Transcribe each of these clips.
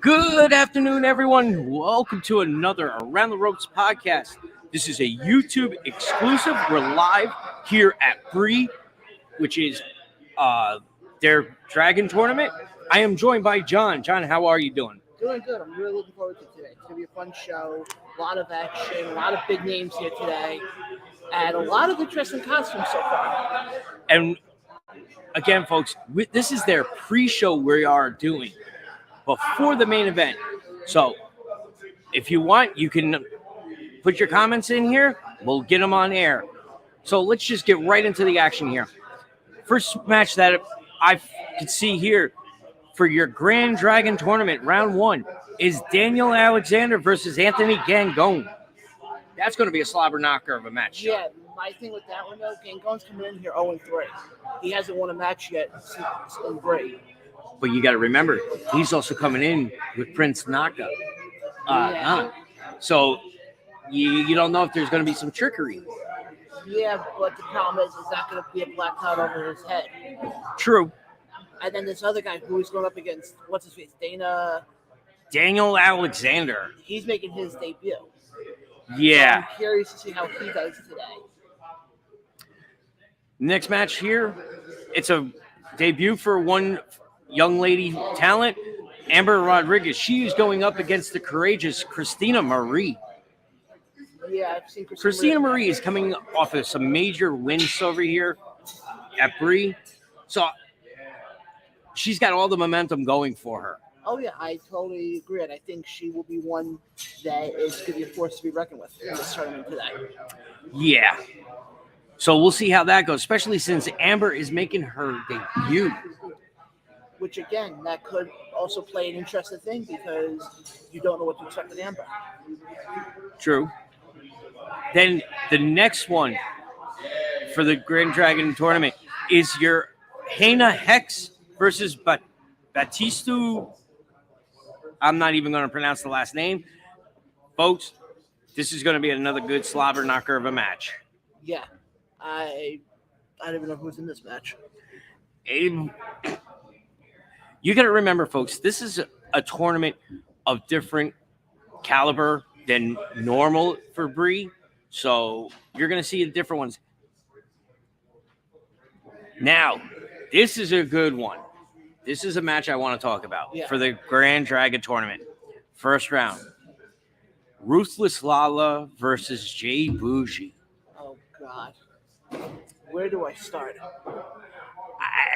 Good afternoon, everyone. Welcome to another Around the Ropes podcast. This is a YouTube exclusive. We're live here at Brii, which is their dragon tournament. I am joined by John. John, how are you doing? Doing good. I'm really looking forward to today. It's going to be a fun show. A lot of action, a lot of big names here today, and a lot of interesting costumes so far. And again, folks, this is their pre-show we are doing before the main event. So if you want, you can put your comments in here. We'll get them on air. So let's just get right into the action here. First match that I could see here for your Grand Dragon tournament, round one, is Daniel Alexander versus Anthony Gangone. That's going to be a slobber knocker of a match. Yeah, my thing with that one, though, Gangone's coming in here 0-3. He hasn't won a match yet in Brii. But you got to remember, he's also coming in with Prince Naka. So you don't know if there's going to be some trickery. Yeah, but the problem is not going to be a black cloud over his head. True. And then this other guy who he's going up against, what's his face? Daniel Alexander. He's making his debut. Yeah. So I'm curious to see how he does today. Next match here, it's a debut for one young lady talent, Amber Rodriguez. She is going up against the courageous Christina Marie. Yeah, I've seen Christina Marie is coming off of some major wins over here at Brii. So she's got all the momentum going for her. Oh, yeah, I totally agree. And I think she will be one that is going to be a force to be reckoned with in this tournament today. Yeah. So we'll see how that goes, especially since Amber is making her debut. Which, again, that could also play an interesting thing because you don't know what to expect with Amber. True. Then the next one for the Grand Dragon tournament is your Hannah Hex versus Batistu. I'm not even going to pronounce the last name. Folks, this is going to be another good slobber knocker of a match. Yeah. I don't even know who's in this match. You got to remember, folks, this is a tournament of different caliber than normal for Brii. So you're going to see the different ones. Now, this is a good one. This is a match I want to talk about for the Grand Dragon tournament. First round. Ruthless Lala versus Jay Bougie. Oh, God. Where do I start?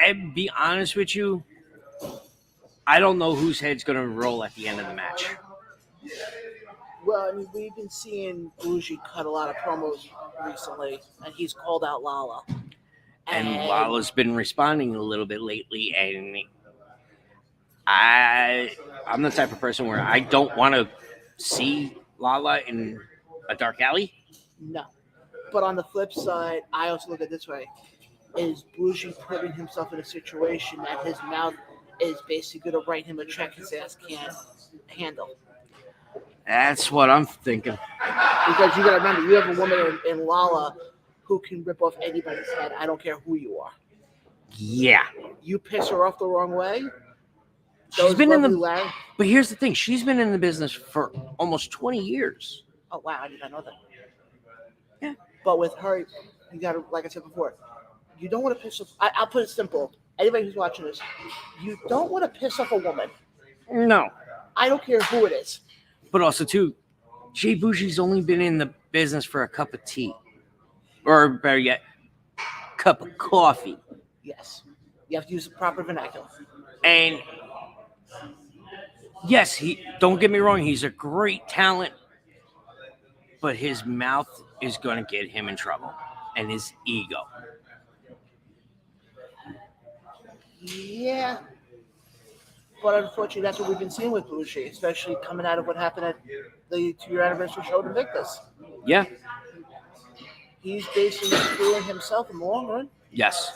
I'll be honest with you. I don't know whose head's going to roll at the end of the match. Well, I mean, we've been seeing Bougie cut a lot of promos recently, and he's called out Lala. And Lala's been responding a little bit lately, and I'm the type of person where I don't want to see Lala in a dark alley. No. But on the flip side, I also look at it this way. Is Bougie putting himself in a situation that his mouth is basically going to write him a check his ass can't handle? That's what I'm thinking. Because you got to remember, you have a woman in Lala who can rip off anybody's head. I don't care who you are. Yeah. You piss her off the wrong way. She's been in the. But here's the thing: she's been in the business for almost 20 years. Oh wow, I did not know that. Yeah. But with her, you got to, like I said before, you don't want to piss off. I'll put it simple. Anybody who's watching this, you don't want to piss off a woman. No. I don't care who it is. But also, too, Jay Bougie's only been in the business for a cup of tea. Or better yet, cup of coffee. Yes. You have to use the proper vernacular. And yes, don't get me wrong, he's a great talent. But his mouth is going to get him in trouble. And his ego. Yeah. But unfortunately, that's what we've been seeing with Bougie, especially coming out of what happened at the 2-year anniversary show in Invictus. Yeah. He's basically screwing himself in the long run. Yes.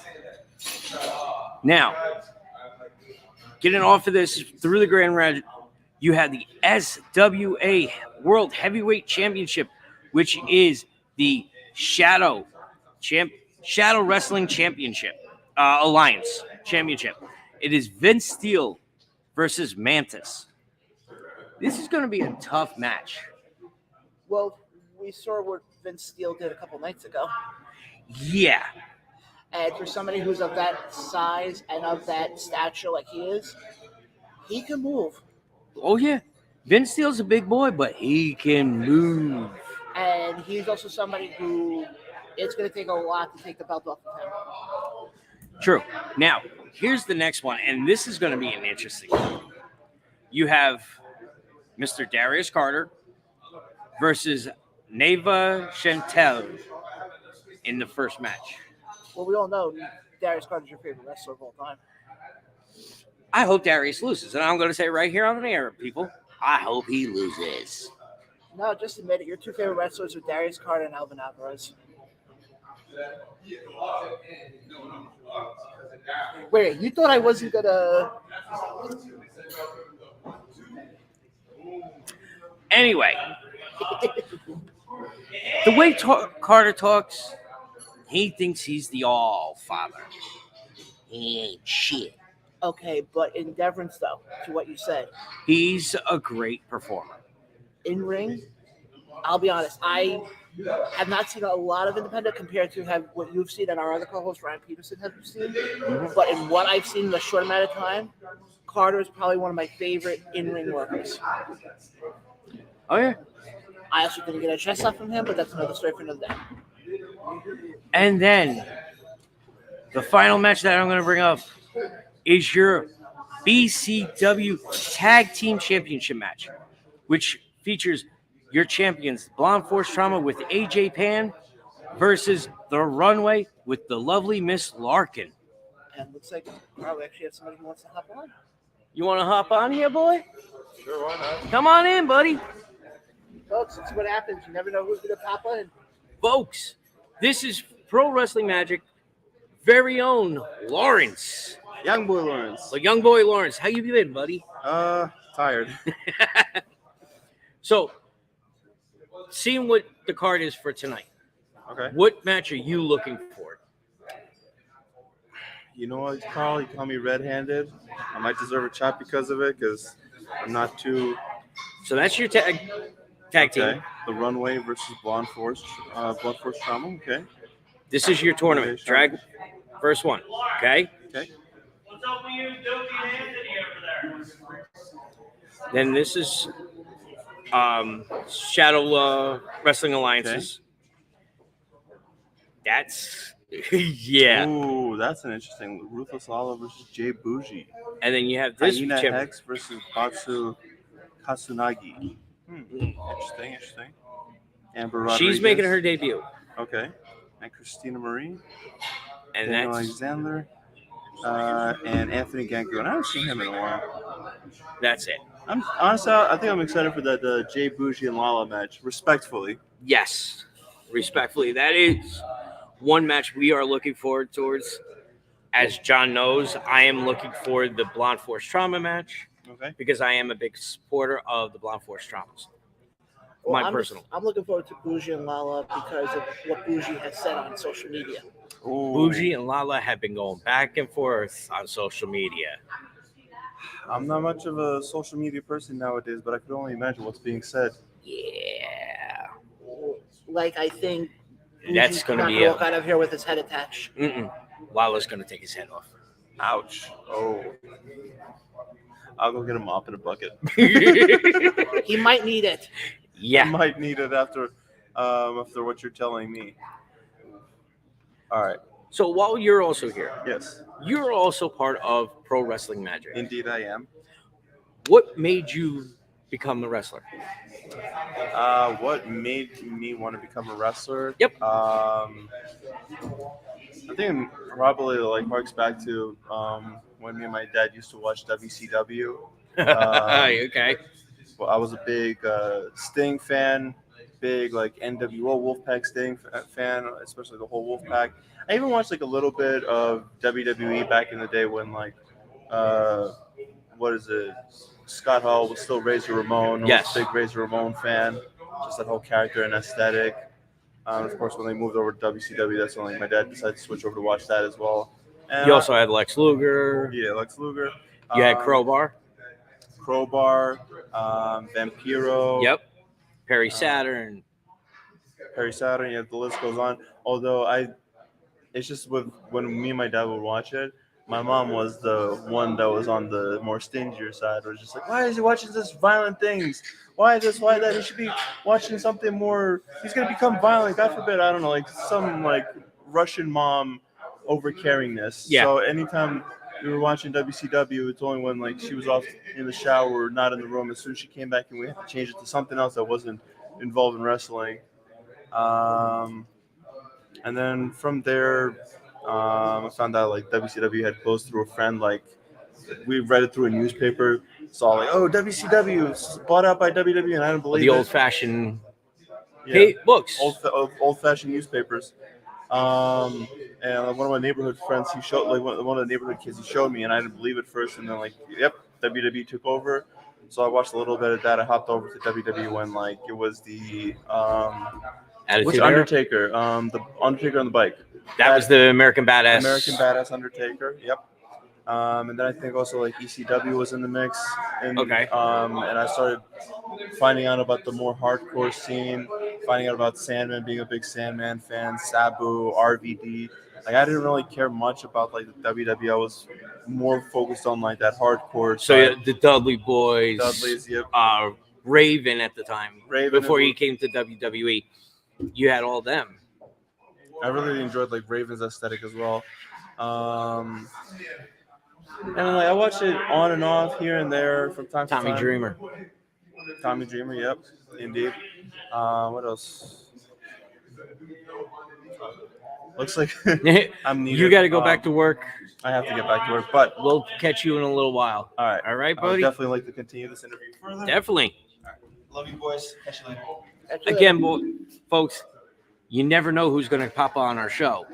Now, getting off of this through the Grand Rad, you had the SWA World Heavyweight Championship, which is the Shadow Wrestling Championship, Alliance Championship. It is Vince Steele versus Mantis. This is going to be a tough match. Well, we saw what Vince Steele did a couple nights ago. Yeah. And for somebody who's of that size and of that stature like he can move. Oh, yeah. Vince Steele's a big boy, but he can move. And he's also somebody who it's going to take a lot to take the belt off of him. True. Now, here's the next one, and this is going to be an interesting one. You have Mr. Darius Carter versus Neva Chantel in the first match. Well, we all know Darius Carter's your favorite wrestler of all time. I hope Darius loses, and I'm going to say right here on the air, people, I hope he loses. No, just admit it. Your two favorite wrestlers are Darius Carter and Alvin Alvarez. Wait, you thought I wasn't gonna? Anyway, the way Carter talks, he thinks he's the all-father. He ain't shit. Okay, but in deference, though, to what you said, He's a great performer. in ring, I'll be honest, I have not seen a lot of independent compared to what you've seen and our other co-host Ryan Peterson has seen. But in what I've seen in a short amount of time, Carter is probably one of my favorite in-ring workers. Oh, yeah. I also didn't get a chest up from him, but that's another story for another day. And then the final match that I'm going to bring up is your BCW Tag Team Championship match, which features your champions, Blonde Force Trauma with AJ Pan versus The Runway with the lovely Miss Larkin. And looks like we actually have somebody who wants to hop on. You want to hop on here, boy? Sure, why not? Come on in, buddy. Folks, let's see what happens. You never know who's going to pop in. Folks, this is Pro Wrestling Magic very own Lawrence. Young boy Lawrence. Like young boy Lawrence. How you been, buddy? Tired. So, seeing what the card is for tonight, Okay. what match are you looking for? You know what, Carl? You call me red-handed. I might deserve a chop because of it, because I'm not too. So that's your tag team. Okay. The Runway versus Blonde Force Trauma. Okay. This is your tournament. Okay, Drag first one. Okay. Okay. What's up with you, Dopey and Anthony over there? Then this is Shadow Wrestling Alliances. That's yeah. Ooh, that's an interesting. Ruthless Lala versus Jay Bougie. And then you have this Hyena champion. Hex versus Batsu Kasunagi. Interesting. Amber Rodriguez. She's making her debut. Okay. And Christina Marie. And Daniel that's Alexander. And Anthony Ganku. And I haven't seen him in a while. that's it. I think I'm excited for the Jay Bougie and Lala match. Respectfully. Yes. Respectfully. That is one match we are looking forward towards. As John knows, I am looking for the Blonde Force Trauma match Okay. because I am a big supporter of the Blonde Force Traumas. Well, I'm looking forward to Bougie and Lala because of what Bougie has said on social media. Ooh. Bougie and Lala have been going back and forth on social media. I'm not much of a social media person nowadays, but I could only imagine what's being said. Yeah. Like, I think That's Bougie's going to not be gonna it. walk out of here with his head attached. Lala's going to take his head off. Ouch. Oh. I'll go get a mop and a bucket. He might need it. I Yeah. might need it after what you're telling me. All right. So while you're also here, Yes. you're also part of Pro Wrestling Magic. Indeed, I am. What made you become a wrestler? What made me want to become a wrestler? Yep. I think it probably harks back to when me and my dad used to watch WCW. Okay. Well, I was a big Sting fan, big NWO Wolfpack Sting fan, especially the whole Wolfpack. I even watched a little bit of WWE back in the day when Scott Hall was still Razor Ramon. Yes. I was a big Razor Ramon fan. Just that whole character and aesthetic. Of course, when they moved over to WCW, that's when my dad decided to switch over to watch that as well. And You also had Lex Luger. Lex Luger. You had Crowbar. Crowbar. Vampiro. Yep. Perry Saturn. Perry Saturn. Yeah, the list goes on. Although it's just when me and my dad would watch it, my mom was the one that was on the more stingier side. It was just like, why is he watching this violent things? Why this? Why that? He should be watching something more. He's gonna become violent. God forbid. I don't know, like some like Russian mom overcaringness. Yeah. So anytime we were watching WCW, it's only when like she was off in the shower, not in the room. As soon as she came back, and we had to change it to something else that wasn't involved in wrestling. And then from there, I found out like WCW had closed through a friend. Like we read it through a newspaper, saw like, oh, WCW is bought out by WWE, and I didn't believe The it. old-fashioned Yeah, books. old-fashioned newspapers. And one of my neighborhood friends, he showed like one of the neighborhood kids, he showed me, and I didn't believe it first. And then like, yep, WWE took over. So I watched a little bit of that. I hopped over to WWE when like it was the Attitude which Era. Undertaker, the Undertaker on the bike. That was the American Badass. American Badass Undertaker. Yep. And then I think also like ECW was in the mix. And, Okay. And I started finding out about the more hardcore scene, finding out about Sandman, being a big Sandman fan, Sabu, RVD. Like I didn't really care much about like the WWE. I was more focused on like that hardcore. So side. the Dudley Boys, Dudley's, yep. Raven at the time, Raven before he came to WWE, you had all them. I really enjoyed like Raven's aesthetic as well. And like I watched it on and off here and there from time to time. Tommy Dreamer. Tommy Dreamer, yep, indeed. What else? Looks like I'm needed. You got to go back to work. I have to get back to work, but We'll catch you in a little while. all right, All right, I would buddy? definitely like to continue this interview further. Definitely. Love you, boys. Catch you later. Again, folks, you never know who's going to pop on our show.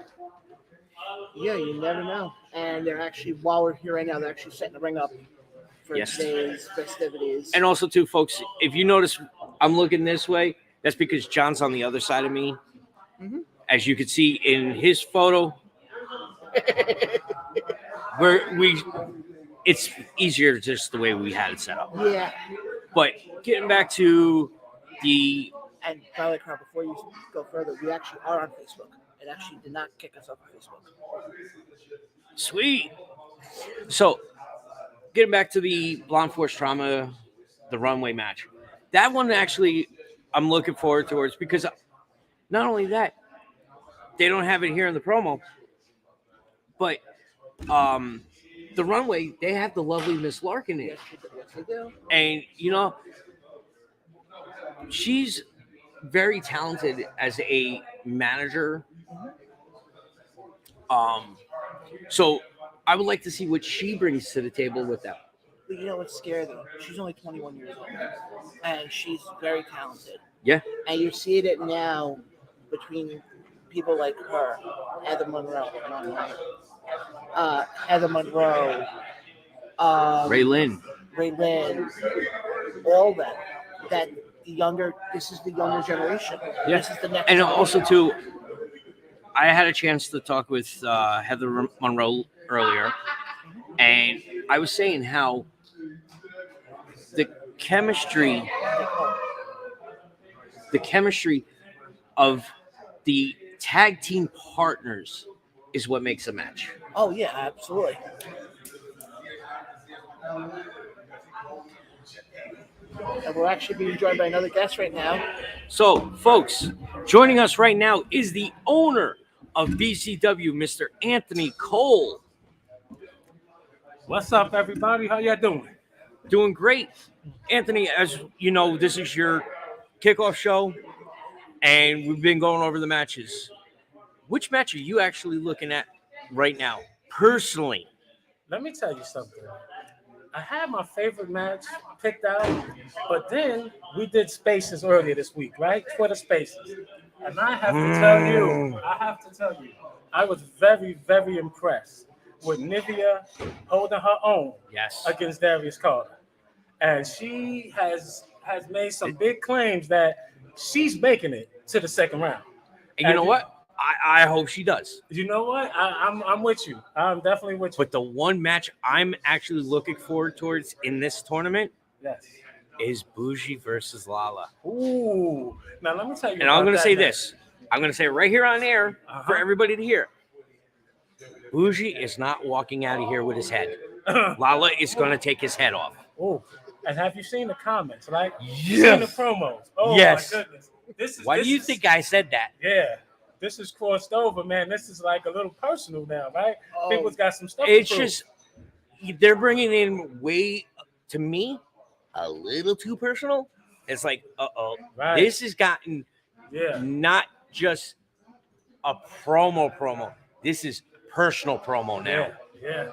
Yeah, you never know. And they're actually, while we're here right now, they're actually setting the ring up for Yes. today's festivities. And also, too, folks, if you notice I'm looking this way, that's because John's on the other side of me. Mhm. As you can see in his photo, it's easier just the way we had it set up. Yeah. But getting back to the And by the way, Carl, before you go further, we actually are on Facebook. It actually did not kick us off on Facebook. sweet. So getting back to the Blonde Force Trauma, the runway match, that one actually I'm looking forward towards because not only that, they don't have it here in the promo, but the runway, they have the lovely Miss Larkin in it. Yes, they do. And, you know, she's very talented as a manager. So I would like to see what she brings to the table with that. But you know what's scary though? She's only 21 years old, and she's very talented. Yeah. And you see it now between people like her, Heather Monroe, Ray Lynn. all of them. That this is the younger generation. Yeah. This is the next. And also, too, I had a chance to talk with Heather Monroe earlier, and I was saying how the chemistry of the tag team partners is what makes a match. Oh yeah, absolutely. And we're actually being joined by another guest right now. So, folks, joining us right now is the owner of BCW, Mr. Anthony Cole. What's up, everybody? How y'all doing? Doing great. Anthony, as you know, this is your kickoff show, and we've been going over the matches. Which match are you actually looking at right now, personally? Let me tell you something. I had my favorite match picked out, but then we did Spaces earlier this week, right? Twitter Spaces. And I have to tell you, I was very, very impressed with Nivea holding her own against Darius Carter. And she has made some big claims that she's making it to the second round. And you know what? I hope she does. You know what? I'm with you. I'm definitely with you. But the one match I'm actually looking forward towards in this tournament Yes. is Bougie versus Lala. Ooh. Now let me tell you. And I'm about going to that say match. this. I'm going to say it right here on air for Uh-huh. everybody to hear. Bougie is not walking out of here with his head. Lala is going to take his head off. Oh, and have you seen the comments? Like, Yes. you seen the promos? Oh Yes. my goodness! Why do you think I said that? Yeah, this is crossed over, man. This is like a little personal now, right? Oh, People's got some stuff. It's to prove. just they're bringing in way, to me, a little too personal. It's like, Right. this has gotten Yeah. not just a promo. This is personal promo now. Yeah.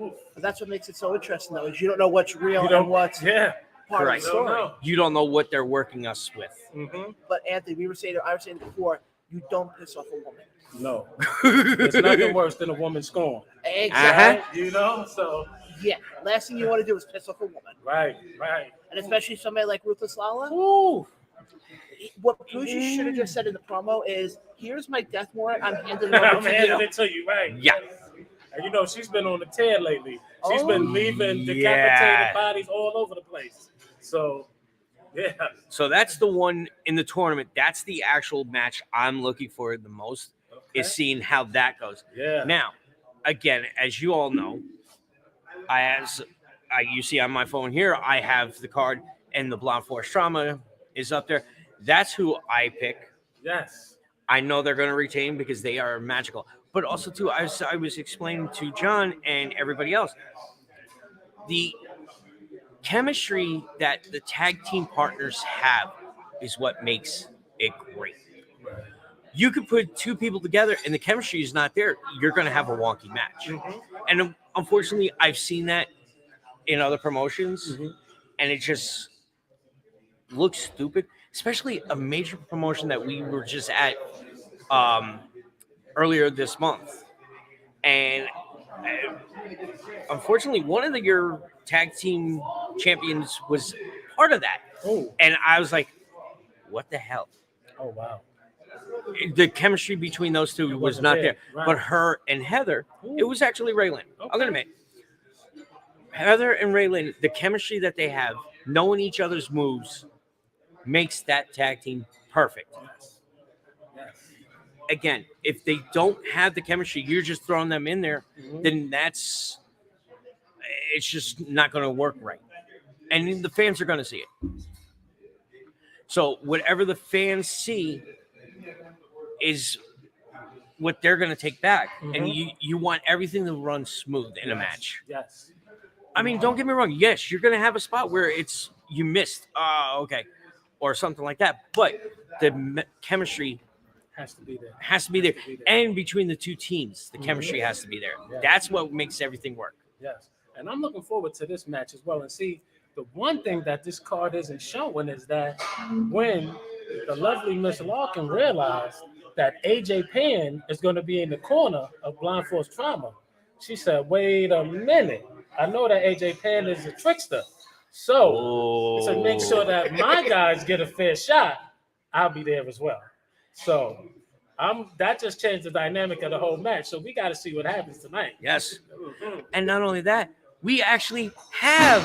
Oof. but that's what makes it so interesting, though, is you don't know what's real You don't- and what's Yeah. part Correct. of the story. No. You don't know what they're working us with. Mm-hmm. But Anthony, I was saying before, you don't piss off a woman. No. There's nothing worse than a woman scorn. Exactly. Uh-huh. You know. So. Yeah. Last thing you want to do is piss off a woman, Right. and especially somebody like Ruthless Lala. Ooh. What Bougie should have just said in the promo is, "Here's my death warrant. I'm handing it over I'm to handing you." it to you, right? Yeah. And you know, she's been on the tear lately. She's Oh, been leaving decapitated yeah. bodies all over the place. So, yeah. So that's the one in the tournament. That's the actual match I'm looking for the most, is seeing how that goes. Yeah. Now, again, as you all know, you see on my phone here, I have the card, and the Blonde Force Trauma is up there. That's who I pick. Yes. I know they're going to retain because they are magical. But also, too, I was explaining to John and everybody else, the chemistry that the tag team partners have is what makes it great. You could put two people together and the chemistry is not there, you're going to have a wonky match. Mm-hmm. And unfortunately, I've seen that in other promotions, Mm-hmm. and it just looks stupid, especially a major promotion that we were just at earlier this month. And unfortunately, one of your tag team champions was part of that. Oh. And I was like, what the hell? Oh, wow. The chemistry between those two was wasn't not there, there. right. But her and Heather, Ooh. it was actually Raylan. I'm going to admit. Heather and Raylan, the chemistry that they have, knowing each other's moves, makes that tag team perfect. Yes. Again, if they don't have the chemistry, you're just throwing them in there, then it's just not going to work right. And the fans are going to see it. So whatever the fans see is what they're going to take back. And you want everything to run smooth in a match. Yes. I mean, don't get me wrong. Yes, you're going to have a spot where you missed. Okay. Or something like that. But the chemistry Has to be there. has to be there. And between the two teams, the chemistry has to be there. Yeah. That's what makes everything work. Yes. And I'm looking forward to this match as well. And see, the one thing that this card isn't showing is that when the lovely Miss Larkin realized that AJ Penn is going to be in the corner of Blind Force Trauma, she said, wait a minute. I know that AJ Penn is a trickster. So, to make sure that my guys get a fair shot, I'll be there as well. So, that just changed the dynamic of the whole match. So, we got to see what happens tonight. Yes. And not only that, we actually have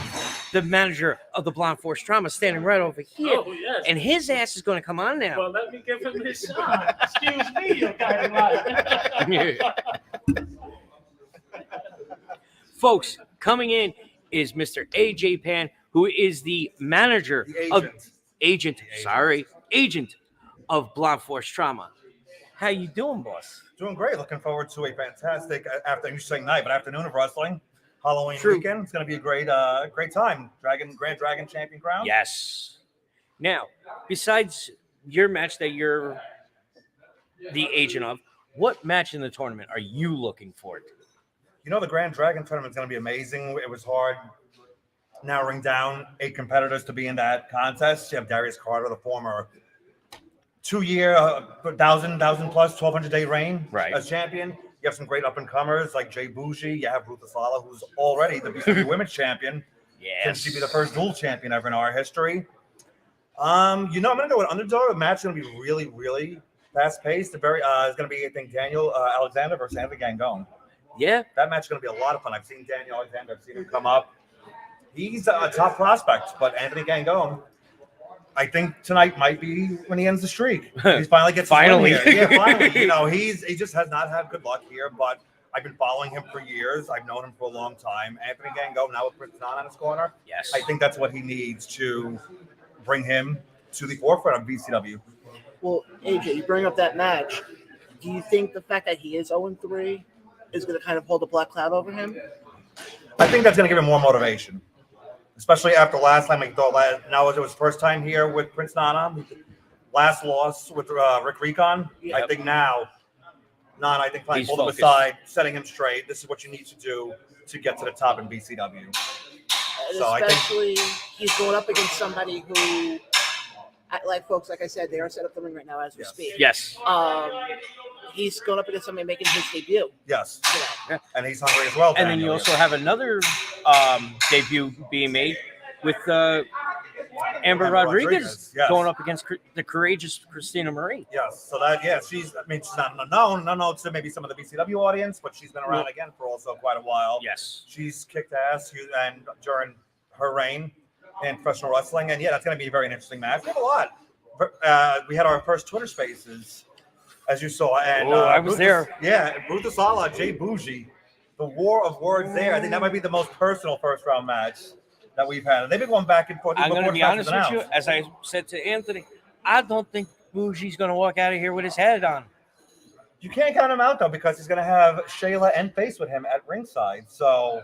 the manager of the Blonde Force Trauma standing right over here. Oh, yes. And his ass is going to come on now. Well, let me give him his shot. Excuse me, you kind of like. Folks, coming in is Mr. AJ Pan, who is the manager agent of Blonde Force Trauma. How you doing, boss? Doing great. Looking forward to a fantastic afternoon of wrestling. Halloween True. weekend. It's going to be a great time. Grand Dragon Champion Crown. Yes. Now, besides your match that you're the agent of, what match in the tournament are you looking for? You know, the Grand Dragon tournament is going to be amazing. It was hard narrowing down 8 competitors to be in that contest. You have Darius Carter, the former 2-year, 1,000 plus, 1,200-day reign as champion. You have some great up-and-comers like Jay Bougie. You have Ruthless Lala, who's already the BCW Women's Champion. Yes. Can she be the first dual champion ever in our history? I'm going to go with underdog. The match is going to be really, really fast-paced. It's going to be, I think, Daniel Alexander versus Anthony Gangone. Yeah. That match is going to be a lot of fun. I've seen Daniel Alexander. I've seen him come up. he's a top prospect. But Anthony Gangone, I think tonight might be when he ends the streak. He finally gets his win Finally. here. Yeah, finally. You know, he just has not had good luck here, but I've been following him for years. I've known him for a long time. Anthony Gangone now with Prince on his corner. Yes. I think that's what he needs to bring him to the forefront of BCW. Well, AJ, you bring up that match. Do you think the fact that he is 0-3 is going to kind of hold a black cloud over him? I think that's going to give him more motivation, especially after last time. He thought now it was his first time here with Prince Nana. Last loss with Rick Recon. Yep. I think now, Nana, I think playing He's pulled him focused. aside, setting him straight. This is what you need to do to get to the top in BCW. And So I think- especially, he's going up against somebody who, like folks, like I said, they are set up the ring right now as we Yes. speak. Yes. He's going up against somebody making his debut. Yes, Today. and he's hungry as well. And then you Daniel. also have another debut being made with Amber Rodriguez yes. going up against the courageous Christina Marie. Yes, so that she's not unknown to maybe some of the BCW audience, but she's been around again for also quite a while. Yes. She's kicked ass and during her reign in professional wrestling, and that's going to be a very interesting match. We have a lot. We had our first Twitter Spaces, as you saw, and I was there. Yeah, Brutus Sala, Jay Bougie, the war of words there. I think that might be the most personal first round match that we've had. And they've been going back and forth. I'm going to before be the match honest was with you. announced. As I said to Anthony, I don't think Bougie's going to walk out of here with his head on. You can't count him out though, because he's going to have Shayla and Face with him at ringside. So,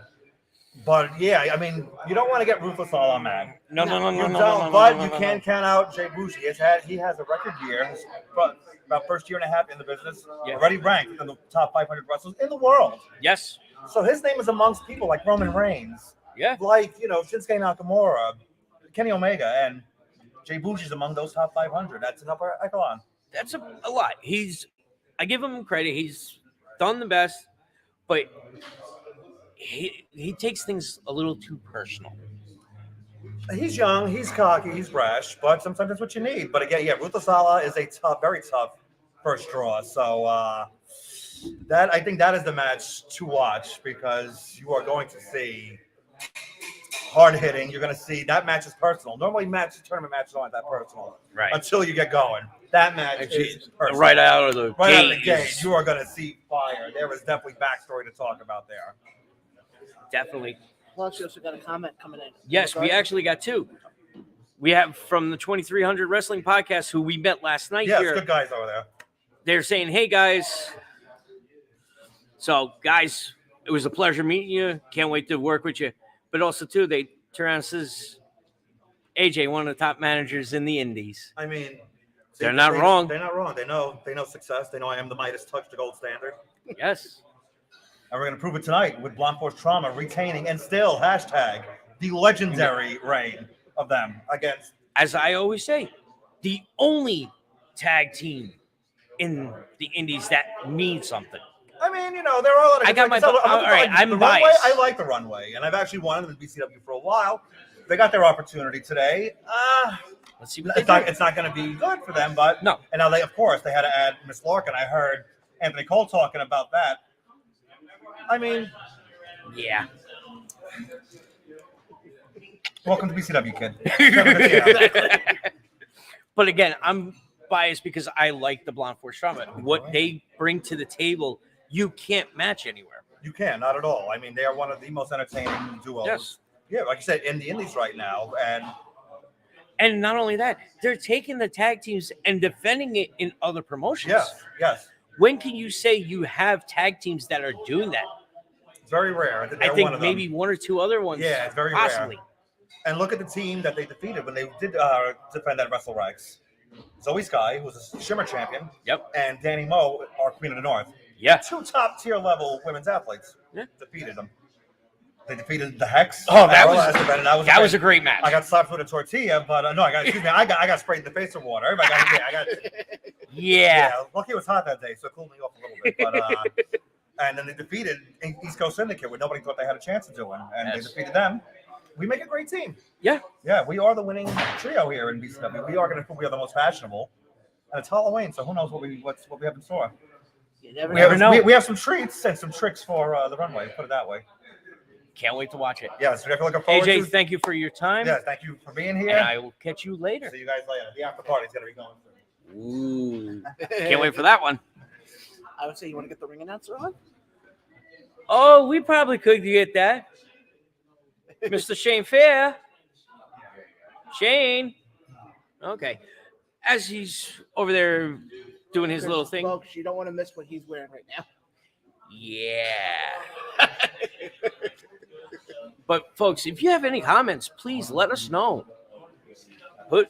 but yeah, I mean, you don't want to get Ruthless all on mad. No. You don't, but you can count out Jay Bougie. He has a record year, but about first year and a half in the business, Yeah. already ranked in the top 500 wrestlers in the world. Yes. So his name is amongst people like Roman Reigns, Yeah. like Shinsuke Nakamura, Kenny Omega, and Jay Bougie's among those top 500. That's an upper echelon. That's a lot. I give him credit. He's done the best, but he takes things a little too personal. He's young, he's cocky, he's brash, but sometimes that's what you need. But again, Ruthless Sala is a tough, very tough first draw. So that I think that is the match to watch, because you are going to see hard hitting. You're going to see that match is personal. Normally, tournament matches aren't that personal, Right. Until you get going. That match is personal. Right out of the Right out of the gate. gate, you are going to see fire. There is definitely backstory to talk about there. Definitely. Plus, you also got a comment coming in. Yes, we actually got two. We have from the 2300 Wrestling Podcast, who we met last night Yes, here. good guys over there. They're saying, hey, guys. So, guys, it was a pleasure meeting you. Can't wait to work with you. But also, too, they turn around and says, AJ, one of the top managers in the Indies. I mean, They're not wrong. They're not wrong. They know success. They know I am the Midas touch, the gold standard. Yes. And we're going to prove it tonight with Blonde Force Trauma retaining and still hashtag the legendary reign of them against. As I always say, the only tag team in the Indies that means something. I mean, there are a lot of. I got my. all right, I'm the biased. Runway, I like the Runway, and I've actually wanted them in BCW for a while. They got their opportunity today. Let's see what they It's not going to be good for them, but No. And now they had to add Miss Larkin. I heard Anthony Cole talking about that. I mean, do. Yeah. welcome to BCW, kid. But again, I'm biased because I like the Blonde Force Trauma. What they bring to the table, you can't match anywhere. You can, not at all. I mean, they are one of the most entertaining duos. Yes. Yeah, like you said, in the Indies right now, And not only that, they're taking the tag teams and defending it in other promotions. yes, When can you say you have tag teams that are doing that? it's very rare. I They're think one of them. maybe one or two other ones. Yeah, it's very possibly. rare. And look at the team that they defeated when they did defend that Wrestle Rex. Zoe Sky, who was a Shimmer champion, Yep. and Danny Moe, our Queen of the North. Yeah. Two top tier level women's athletes. Yeah. Defeated them. They defeated the Hex. Oh, that Arrow was- as the event, and That was a great match. I got slapped with a tortilla, but no, I got sprayed in the face with water. Everybody got Yeah. lucky it was hot that day, so it cooled me off a little bit. But and then they defeated East Coast Syndicate, where nobody thought they had a chance of doing, and Yes. they defeated them. We make a great team. Yeah. Yeah, we are the winning trio here in BCW. We are the most fashionable, and it's Halloween, so who knows what we have in store. You never We know. have, know. we have some treats and some tricks for the runway. Put it that way. Can't wait to watch it. Yeah, so definitely looking forward AJ, to. thank you for your time. Yeah, thank you for being here. And I will catch you later. See you guys later. The after party's gonna be going soon. Ooh. Can't wait for that one. I would say you want to get the ring announcer on. Oh, we probably could get that. Mr. Shane Fair. Shane. Okay. As he's over there doing his little thing. Folks, you don't want to miss what he's wearing right now. Yeah. But folks, if you have any comments, please let us know. Put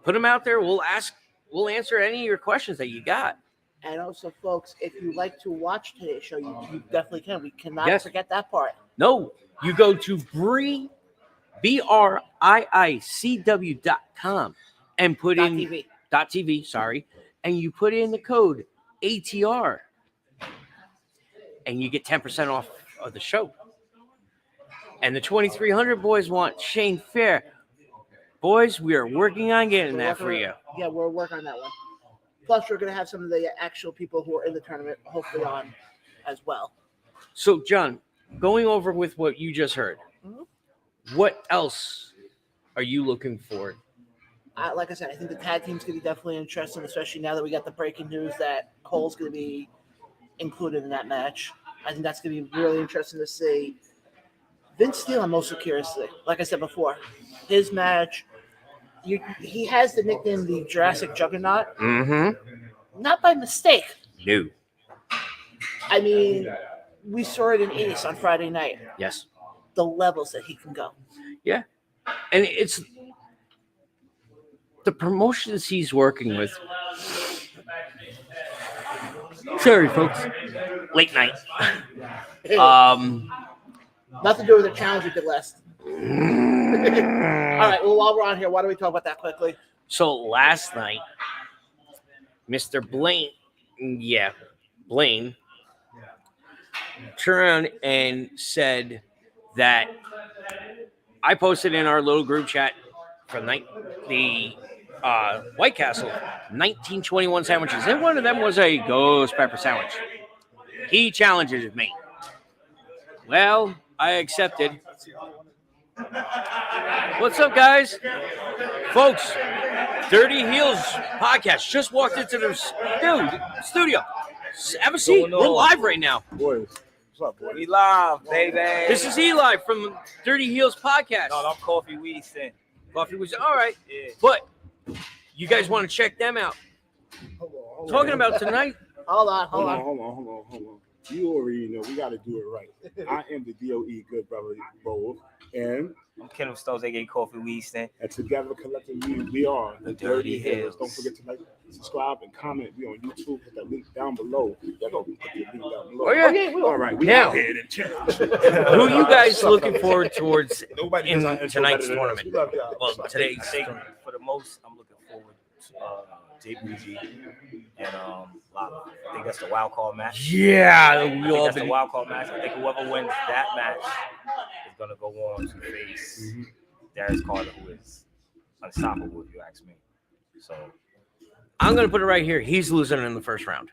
them out there. We'll answer any of your questions that you got. And also, folks, if you like to watch today's show, you definitely can. We cannot Yes. forget that part. No, you go to Brii, BRIICW.com and put in TV. .tv, sorry, and you put in the code ATR and you get 10% off of the show. And the 2300 boys want Shane Fair. Boys, we are working on getting that for you. Yeah, we're working on that one. Plus, we're going to have some of the actual people who are in the tournament hopefully on as well. So, John, going over with what you just heard, what else are you looking for? Like I said, I think the tag team's going to be definitely interesting, especially now that we got the breaking news that Cole's going to be included in that match. I think that's going to be really interesting to see. Vince Steele, I'm also curious to see. Like I said before, his match, he has the nickname the Jurassic Juggernaut. Mm-hmm. Not by mistake. No. I mean, we saw it in Ace on Friday night. Yes. The levels that he can go. Yeah. And it's the promotions he's working with. Sorry, folks. Late night. Nothing to do with the challenge we did last. All right. Well, while we're on here, why don't we talk about that quickly? So last night, Mr. Blaine turned around and said that I posted in our little group chat for the White Castle 1921 sandwiches, and one of them was a ghost pepper sandwich. He challenges me. Well, I accepted. What's up, guys? Folks, Dirty Heels podcast just walked into the studio. Have a seat. We're live right now. Boys, what's up, boys? We live, baby. This is Eli from Dirty Heels podcast. No, I'm Coffee Weaston. Coffee was all right, Yeah. but you guys want to check them out. Hold Talking on. about tonight. Hold on. Hold on. You already know we got to do it right. I am the DOE Good Brother Bowl, and I'm Kendall Stones, aka Coffee Weaston. together collectively we are The Dirty Heels. Don't forget to like, subscribe, and comment. We on YouTube. Hit that link down below. Y'all go put the link down below. Oh yeah. All right, we Now, out here in chat. who you guys looking forward towards Nobody in does our intro tonight's better than us. tournament? We love y'all. Well, today's I think for the most, I'm looking forward to Jay Bougie and Lala. I think that's the wild card match. yeah, I we think all that's the been. wild card match. I think whoever wins that match is gonna go on to face Darius Carter, who is unstoppable, if you ask me. So, I'm gonna put it right here. He's losing in the first round.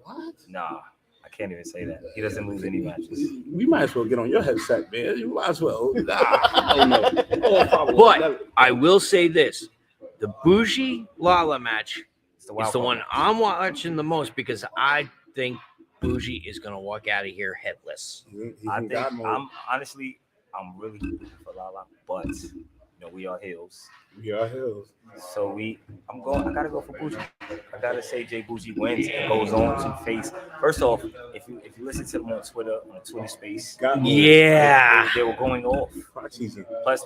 What? nah, I can't even say that. He doesn't lose any matches. We might as well get on your headset, man. You might as well. Nah, I don't know. But I will say this: the Bougie Lala match It's the is wild the card one match. I'm watching the most because I think Bougie is gonna walk out of here headless. I think I'm really rooting for Lala, but we are heels. We are hills. So I gotta go for Bougie. I gotta say Jay Bougie wins and goes on to face. First off, if you listen to them on Twitter Space, Yeah. they were going off. Season. Plus,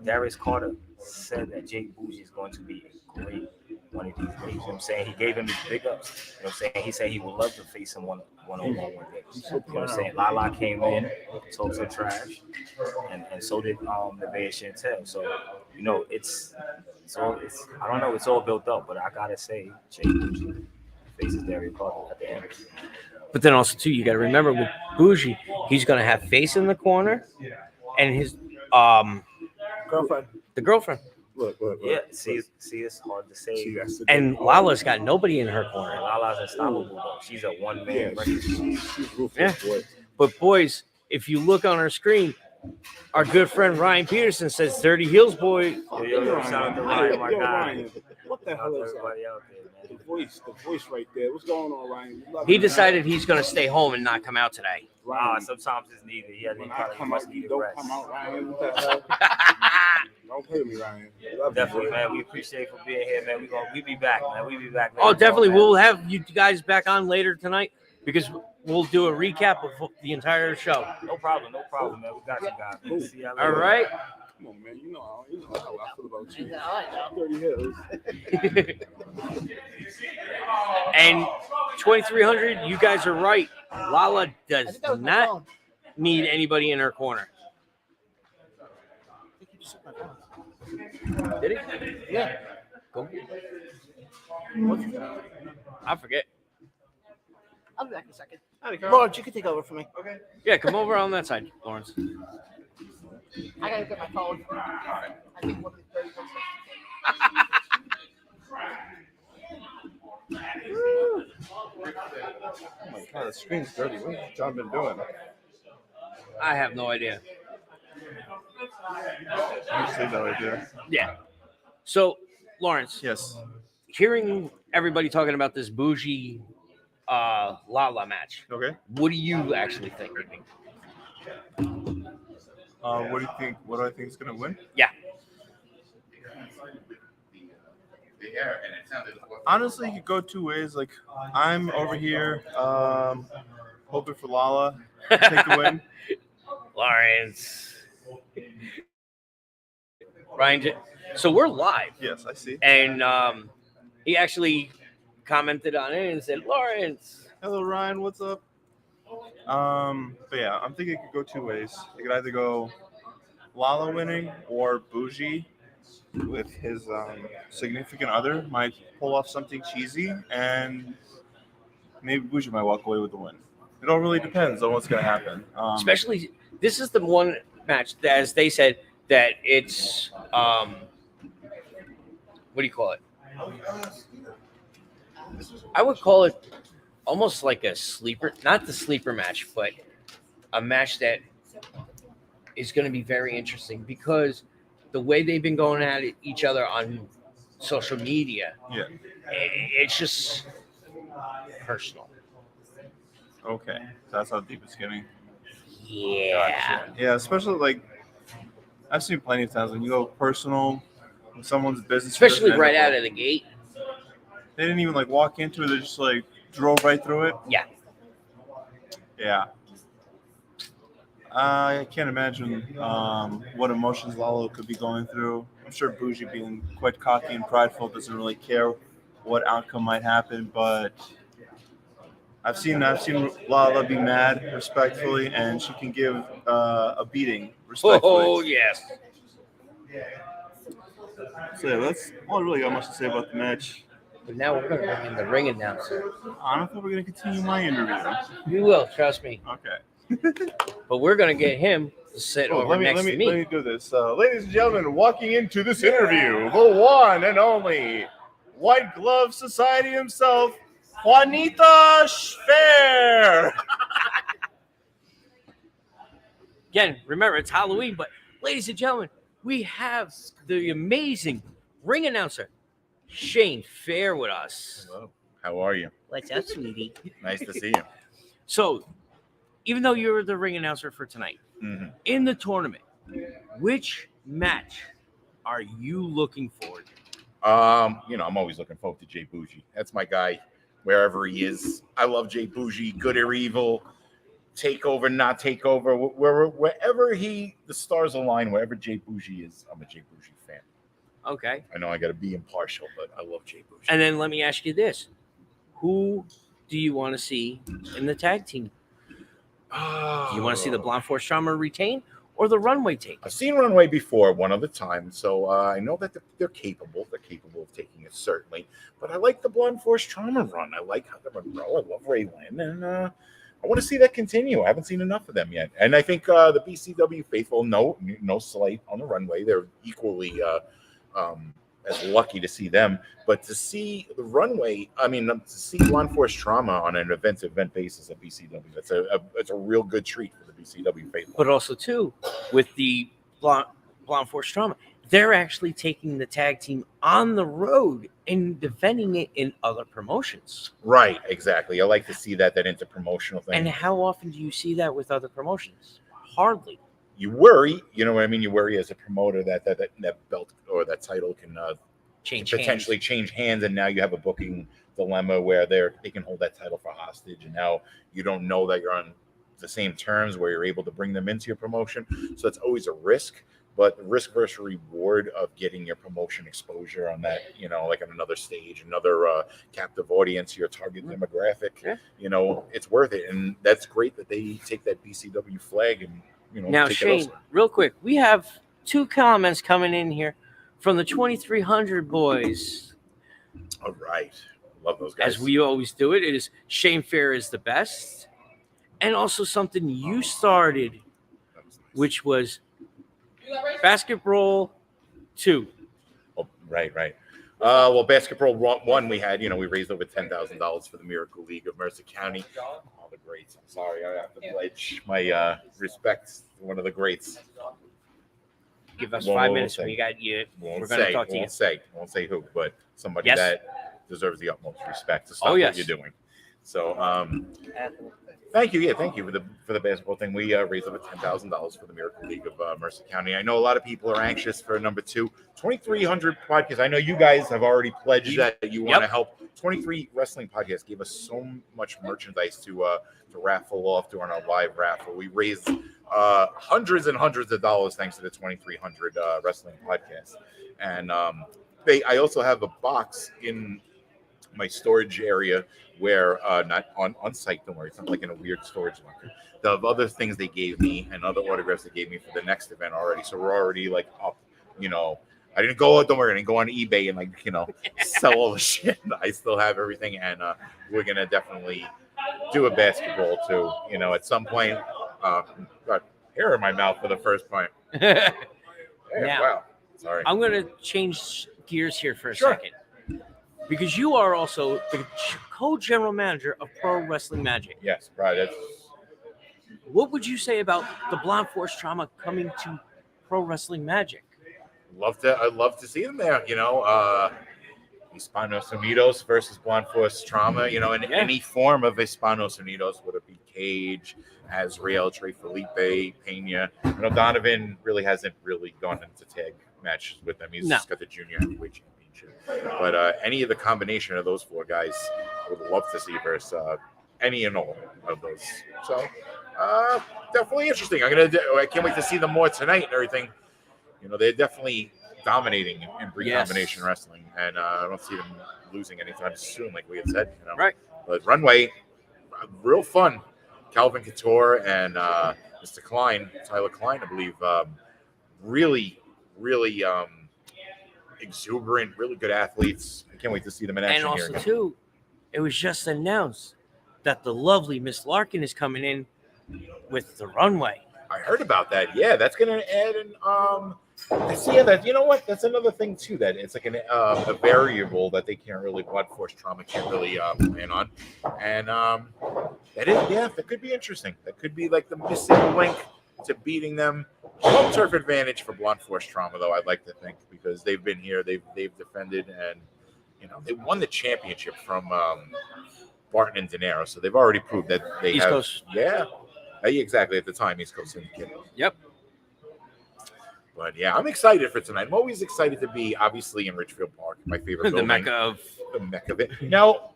Darius Carter said that Jay Bougie is going to be a great one of these days. You know what I'm saying? He gave him his big ups. You know what I'm saying? He said he would love to face him one-on-one one day. You know what I'm saying? Lala came in, talked some trash, and so did Nevaeh Chantel. So, it's all built up, but I gotta say Jay Bougie faces Darius Carter at the end. But then also too, you got to remember with Bougie, he's gonna have Face in the corner, and his Girlfriend. the girlfriend, Look. Yeah, see, it's hard to say. See, that's the and thing. Lala's got nobody in her corner. Lala's unstoppable though. She's a one-man Yeah, record. she's ruthless, Yeah. boy. But boys, if you look on our screen, our good friend Ryan Peterson says "Dirty Heels Boy." Yo, shout out to Ryan, my Yo, guy. Ryan, what the Shout out hell to is that? everybody out there, man. The voice right there. What's going on, Ryan? We love He you, man. decided he's going to stay home and not come out today. Ryan, Sometimes it's needed. Yeah, when they I probably come must out, need you a don't rest. come out, Ryan. What the hell? Don't play with me, Ryan. Love Definitely, you, man. We appreciate you for being here, man. We be back, man. We be back. Oh, later definitely. on, man. We'll have you guys back on later tonight because we'll do a recap of the entire show. No problem, man. We got you guys. Man. See y'all All later. right. Come on, man. You know how I feel about you. I know. 30 hills. And 2300, you guys are right. Lala I does think that was my not phone. need anybody in her corner. I think you just took my phone. Did he? Yeah. Go. What's it? I forget. I'll be back in a second. Lawrence, you can take over for me. Yeah, come over on that side, Lawrence. I gotta get my phone. I think one of the 30 Oh my god, the screen's dirty. What's John been doing? I have no idea. Honestly, no idea. Yeah. So, Lawrence, Yes. hearing everybody talking about this bougie Lala match, Okay. what do you actually think? What do you think? What do I think is gonna win? Yeah. Honestly, you could go two ways. Like, I'm over here hoping for Lala to take the win. Lawrence. Ryan, so we're live. Yes, I see. And he actually commented on it and said, Lawrence. Hello, Ryan. What's up? But yeah, I'm thinking it could go two ways. It could either go Lala winning or Bougie with his significant other might pull off something cheesy, and maybe Bougie might walk away with the win. It all really depends on what's going to happen. Especially, this is the one match that, as they said, that it's, what do you call it? I would call it almost like a sleeper, not the sleeper match, but a match that is going to be very interesting because the way they've been going at each other on social media, Yeah. it's just personal. Okay. So that's how deep it's getting. Yeah. Gotcha. Yeah, especially like I've seen plenty of times when you go personal with someone's business, Especially right out of the gate. They didn't even like walk into it; they just like drove right through it. Yeah. Yeah. I can't imagine what emotions Lalo could be going through. I'm sure Bougie, being quite cocky and prideful, doesn't really care what outcome might happen. But I've seen Lala be mad respectfully, and she can give a beating respectfully. Oh, yes. So yeah, that's all I really got much to say about the match. But now we're going to bring in the ring announcer. I don't think we're going to continue my interview. We will, trust me. Okay. But we're going to get him to sit over next to me. Let me do this. Ladies and gentlemen, walking into this interview, the one and only White Glove Society himself, Juanita Schfer. Again, remember, it's Halloween, but ladies and gentlemen, we have the amazing ring announcer, Shane Fair, with us. Hello. How are you? What's up, sweetie? Nice to see you. So, even though you're the ring announcer for tonight, in the tournament, which match are you looking forward to? I'm always looking forward to Jay Bougie. That's my guy, wherever he is. I love Jay Bougie, good or evil, takeover, not takeover. Wherever the stars align, wherever Jay Bougie is, I'm a Jay Bougie fan. Okay. I know I got to be impartial, but I love Jay Bougie. And then let me ask you this. Who do you want to see in the tag team? Do you want to see the Blonde Force Trauma retain or the Runway take? I've seen Runway before one other time, so I know that they're capable. They're capable of taking it, certainly. But I like the Blonde Force Trauma run. I like how they're Monroe. I love Ray Lynn, and I want to see that continue. I haven't seen enough of them yet. And I think the BCW faithful, no slight on the Runway. They're equally as lucky to see them. But to see the Runway, to see Blonde Force Trauma on an event-to-event basis at BCW, it's a real good treat for the BCW faithful. But also too, with the Blonde Force Trauma, they're actually taking the tag team on the road and defending it in other promotions. Right, exactly. I like to see that interpromotional thing. And how often do you see that with other promotions? Hardly. You worry, you know what I mean? You worry as a promoter that belt or that title can potentially change hands, and now you have a booking dilemma where they can hold that title for hostage, and now you don't know that you're on the same terms where you're able to bring them into your promotion. So it's always a risk, but the risk versus reward of getting your promotion exposure on that, you know, like on another stage, another captive audience, your target demographic, you know, it's worth it. And that's great that they take that BCW flag and, you know, now, take Shane, it also. real quick, we have 2 comments coming in here from the 2300 boys. All right. Love those guys. As we always do it, it is Shane Fair is the best. And also something you started, which was Basketball 2. Oh, right. Well, Basketball 1, we had, you know, we raised over $10,000 for the Miracle League of Mercer County. All the greats. I'm sorry, I have to pledge my respect to one of the greats. Give us 5 minutes when you got you. We're going to talk to you. Won't say who, but somebody that deserves the utmost respect to stop what you're doing. So, thank you. Yeah, thank you for the basketball thing. We raised over $10,000 for the Miracle League of Mercer County. I know a lot of people are anxious for number 2. 2300 podcasts. I know you guys have already pledged that you want to help. 23 Wrestling Podcasts gave us so much merchandise to raffle off during our live raffle. We raised hundreds and hundreds of dollars thanks to the 2300 Wrestling Podcast. And I also have a box in my storage area where not on site, don't worry, it's not like in a weird storage locker. The other things they gave me and other autographs they gave me for the next event already. So we're already like up, you know. I didn't go on eBay and, like, you know, sell all the shit. I still have everything, and we're gonna definitely do a basketball too. You know, at some point. Got hair in my mouth for the first time. Now, wow. Sorry. I'm gonna change gears here for a second. Because you are also the co-general manager of Pro Wrestling Magic. Yes, right. What would you say about the Blonde Force Trauma coming to Pro Wrestling Magic? I'd love to see them there. You know, Hispanos Unidos versus Blonde Force Trauma. You know, in any form of Hispanos Unidos, whether it be Cage, Azrael, Trey Felipe, Pena. You know, Donovan really hasn't gone into tag matches with them. He's just got the junior heavyweight championship. But any of the combination of those 4 guys, I would love to see versus any and all of those. So definitely interesting. I can't wait to see them more tonight and everything. You know, they're definitely dominating in Brii Combination Wrestling, and I don't see them losing anytime soon, like we had said. You know? Right. But Runway, real fun. Calvin Couture and Mr. Klein, Tyler Klein, I believe, really exuberant, really good athletes. I can't wait to see them in action. And also, too, it was just announced that the lovely Miss Larkin is coming in with the Runway. I heard about that. Yeah, that's going to add an that, you know what? That's another thing too. That it's like a variable that they can't really, Blood Force Trauma can't really plan on, and that could be interesting. That could be like the missing link to beating them. Home turf advantage for Blonde Force Trauma, though, I'd like to think, because they've been here, they've defended, and you know they won the championship from Barton and De Niro, so they've already proved that they East have. Coast. Yeah, exactly. At the time, East Coast Syndicate. Yep. But yeah, I'm excited for tonight. I'm always excited to be, obviously, in Richfield Park, my favorite building. The Mecca of it. Now,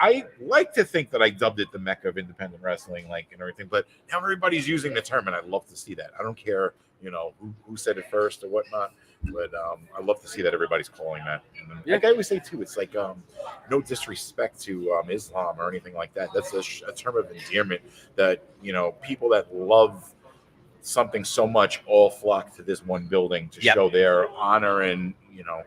I like to think that I dubbed it the Mecca of independent wrestling, like, and everything. But now everybody's using the term, and I'd love to see that. I don't care, you know, who said it first or whatnot. But I love to see that everybody's calling that. And like I always say too, it's like no disrespect to Islam or anything like that. That's a term of endearment that, you know, people that love something so much all flock to this one building to show their honor and, you know,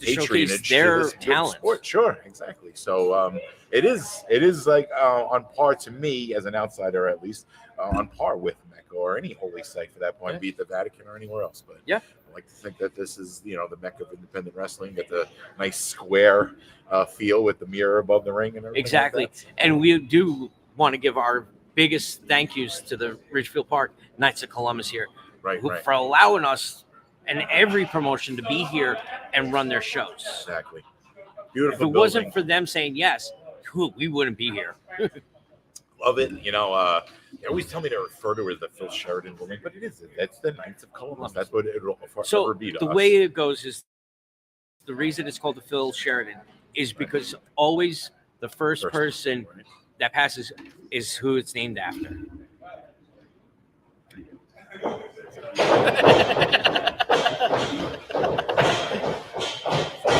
patronage their to this talent. Sport. Sure, exactly. So it is like on par to me as an outsider, at least on par with Mecca or any holy site for that point, be it the Vatican or anywhere else. But I like to think that this is, you know, the Mecca of independent wrestling, get the nice square feel with the mirror above the ring and everything. Exactly. Like that. And we do want to give our biggest thank yous to the Ridgefield Park Knights of Columbus here, Right. for allowing us and every promotion to be here and run their shows. Exactly. If Beautiful it building. wasn't for them saying yes, we wouldn't be here. Love it. You know, they always tell me to refer to it as the Phil Sheridan building, but it isn't. That's the Knights of Columbus. That's what it'll forever So be to the us. way it goes is the reason it's called the Phil Sheridan is because always the first person right? that passes is who it's named after.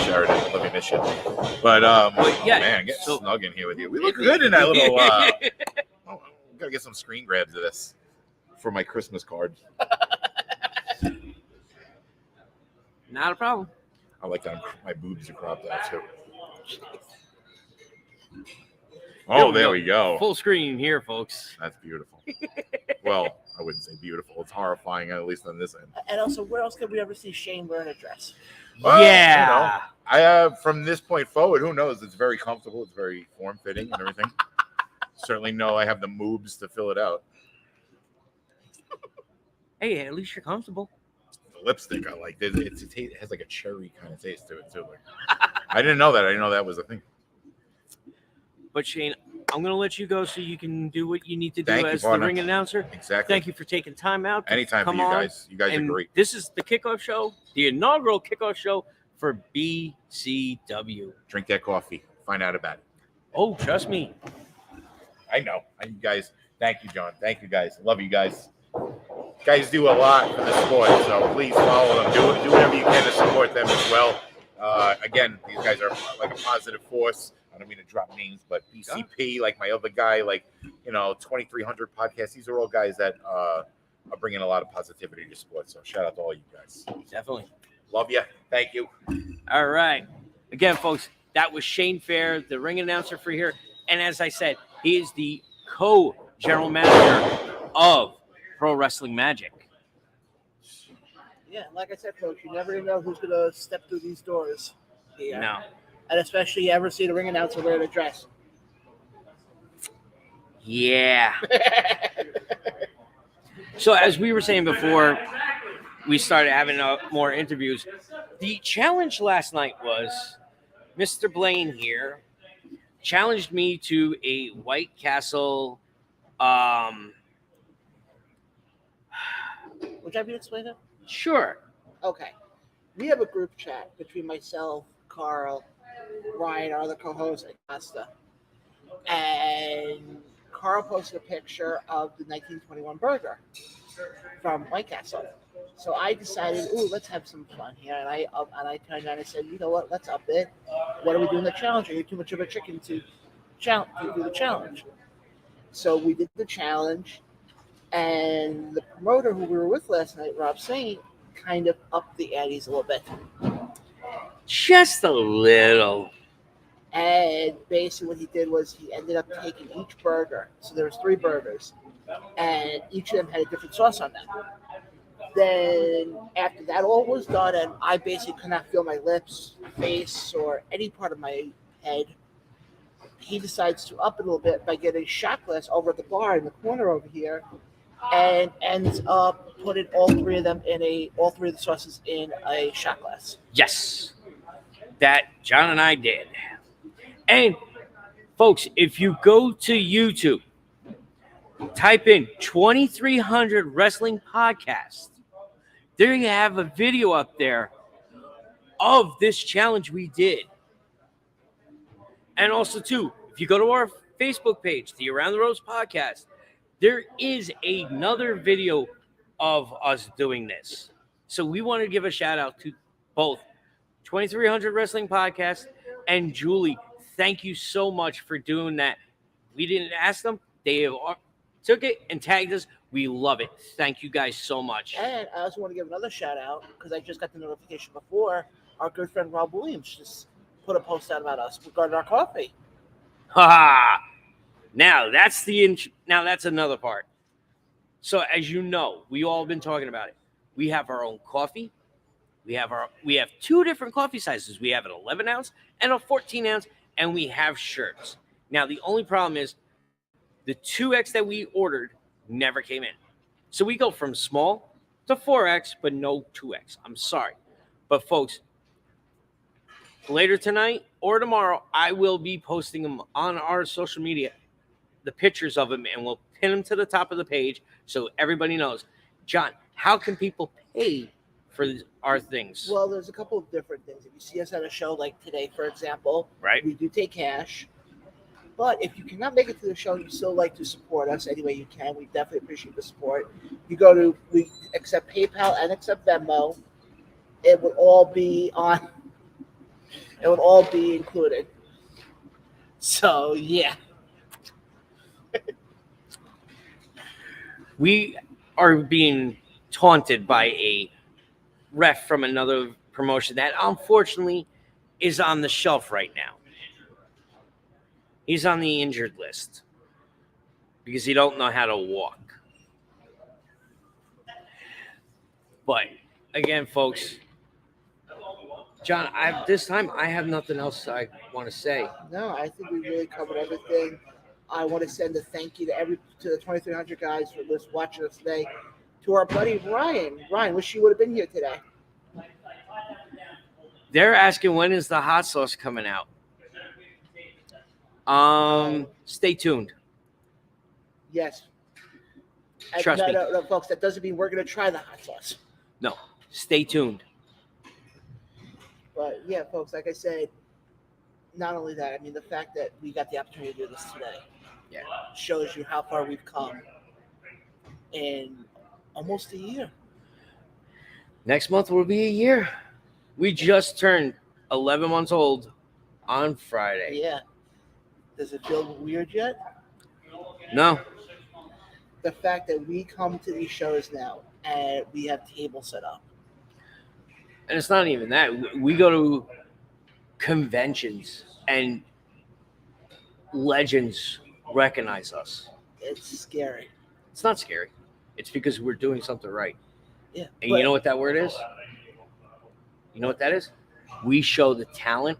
Sheridan, let me miss you. But yeah, man, get so- snug in here with you. We look good in that little. Oh, gotta get some screen grabs of this for my Christmas card. Not a problem. I like that my boobs are cropped out too. Oh, there we go. Full screen here, folks. That's beautiful. Well, I wouldn't say beautiful. It's horrifying, at least on this end. And also, where else could we ever see Shane wearing a dress? Well, Yeah. you know, I have from this point forward. Who knows? It's very comfortable. It's very form fitting and everything. Certainly know I have the moves to fill it out. Hey, at least you're comfortable. The lipstick I like. It has like a cherry kind of taste to it too. Like, I didn't know that. I didn't know that was a thing. But Shane, I'm going to let you go so you can do what you need to do Thank you, as the partner. ring announcer. Exactly. Thank you for taking time out. to Anytime for come you on. guys. You guys are And great. This is the kickoff show, the inaugural kickoff show for BCW. Drink that coffee. Find out about it. Oh, trust me. I know. You guys. Thank you, John. Thank you, guys. Love you guys. You guys do a lot for the sport, so please follow them. Do whatever you can to support them as well. Again, these guys are like a positive force. I don't mean to drop names, but BCP, like my other guy, like 2300 podcasts. These are all guys that are bringing a lot of positivity to sports. So shout out to all you guys. Definitely. Love you. Thank you. All right. Again, folks, that was Shane Fair, the ring announcer for here. And as I said, he is the co-general manager of Pro Wrestling Magic. Yeah, like I said, folks, you never know who's going to step through these doors. Yeah. No. And especially you ever see the ring announcer wearing a dress. Yeah. So as we were saying before we started having more interviews, the challenge last night was Mr. Blaine here challenged me to a White Castle. Would you have me explain it? Sure. Okay. We have a group chat between myself, Carl, Ryan, our other co-host, and Costa. And Carl posted a picture of the 1921 burger from White Castle. So I decided, let's have some fun here. And I turned around and said, you know what, let's up it. What are we doing the challenge? You're too much of a chicken to do the challenge. So we did the challenge. And the promoter who we were with last night, Rob Saint, kind of upped the antes a little bit. Just a little. And basically what he did was he ended up taking each burger. So there was 3 burgers. And each of them had a different sauce on them. Then after that all was done, and I basically could not feel my lips, face, or any part of my head, he decides to up it a little bit by getting a shot glass over at the bar in the corner over here, and ends up putting all 3 of the sauces in a shot glass. Yes. That John and I did. And folks, if you go to YouTube, type in 2300 Wrestling Podcast. There you have a video up there of this challenge we did. And also, too, if you go to our Facebook page, the Around the Ropes Podcast, there is another video of us doing this. So we want to give a shout out to both 2300 Wrestling Podcast and Julie. Thank you so much for doing that. We didn't ask them. They took it and tagged us. We love it. Thank you guys so much. And I also want to give another shout out, because I just got the notification before. Our good friend Rob Williams just put a post out about us regarding our coffee. Ha! Now that's another part. So as you know, we all been talking about it. We have our own coffee. We have 2 different coffee sizes. We have an 11 ounce and a 14 ounce, and we have shirts. Now the only problem is The 2X that we ordered never came in. So we go from small to 4X, but no 2X. I'm sorry. But folks, later tonight or tomorrow, I will be posting them on our social media, the pictures of them, and we'll pin them to the top of the page so everybody knows. John, how can people pay for our things? Well, there's a couple of different things. If you see us at a show like today, for example, Right. we do take cash. But if you cannot make it to the show, you still like to support us any way you can. We definitely appreciate the support. We accept PayPal and accept Venmo. It would all be included. So yeah. We are being taunted by a ref from another promotion that unfortunately is on the shelf right now. He's on the injured list because he don't know how to walk. But again, folks, John, this time I have nothing else I want to say. No, I think we really covered everything. I want to send a thank you to the 2,300 guys for watching us today. To our buddy Ryan. Ryan, wish you would have been here today. They're asking when is the hot sauce coming out. Stay tuned. Yes. Trust me. No, folks, that doesn't mean we're going to try the hot sauce. No, stay tuned. But yeah, folks, like I said, not only that, I mean, the fact that we got the opportunity to do this today shows you how far we've come in almost a year. Next month will be a year. We just turned 11 months old on Friday. Yeah. Does it feel weird yet? No. The fact that we come to these shows now and we have tables set up. And it's not even that. We go to conventions and legends recognize us. It's scary. It's not scary. It's because we're doing something right. Yeah. And you know what that word is? You know what that is? We show the talent,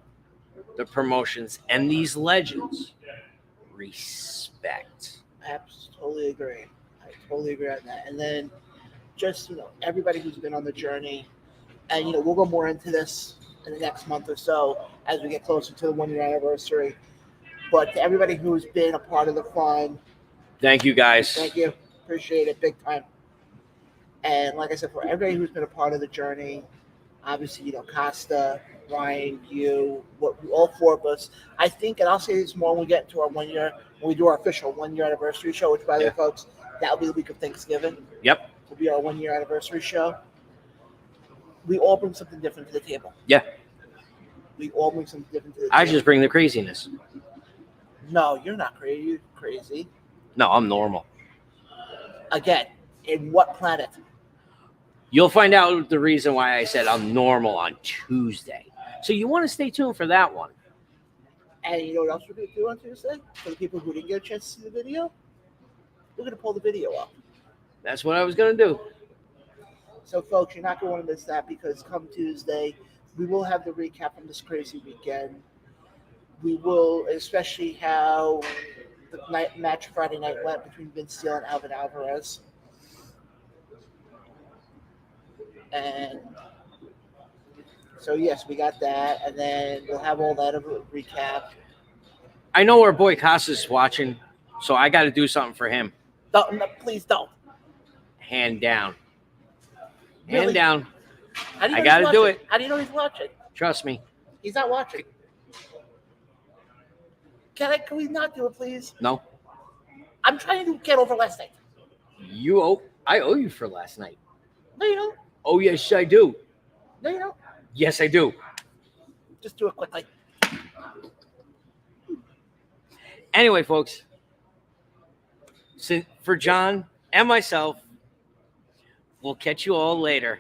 the promotions, and these legends respect. I totally agree. I totally agree on that. And then just, everybody who's been on the journey, and, we'll go more into this in the next month or so as we get closer to the 1 year anniversary. But to everybody who's been a part of the fun, thank you, guys. thank you. Appreciate it big time. And like I said, for everybody who's been a part of the journey, obviously, Costa, Ryan, you, all four of us, I think, and I'll say this more when we get into our 1 year, when we do our official 1 year anniversary show, which, by the way, folks, that'll be the week of Thanksgiving. Yep. Will be our 1 year anniversary show. We all bring something different to the table. Yeah. We all bring something different to the table. I just bring the craziness. No, you're not crazy. You're crazy. No, I'm normal. Again, in what planet? You'll find out the reason why I said I'm normal on Tuesday. So you want to stay tuned for that one. And you know what else we're going to do on Tuesday? For the people who didn't get a chance to see the video, we're going to pull the video up. That's what I was going to do. So, folks, you're not going to want to miss that because come Tuesday, we will have the recap from this crazy weekend. We will, especially how the match Friday night went between Vince Steele and Alvin Alvarez. And so, yes, we got that. And then we'll have all that of a recap. I know our boy Costa's watching, so I got to do something for him. No, please don't. Hand down. Really? Hand down. How do you know I got to he's do watching? it. How do you know he's watching? Trust me. He's not watching. Can we not do it, please? No. I'm trying to get over last night. I owe you for last night. No, you don't. Oh, yes, I do. No, you don't. Yes, I do. Just do it quickly. Anyway, folks, for John and myself, we'll catch you all later.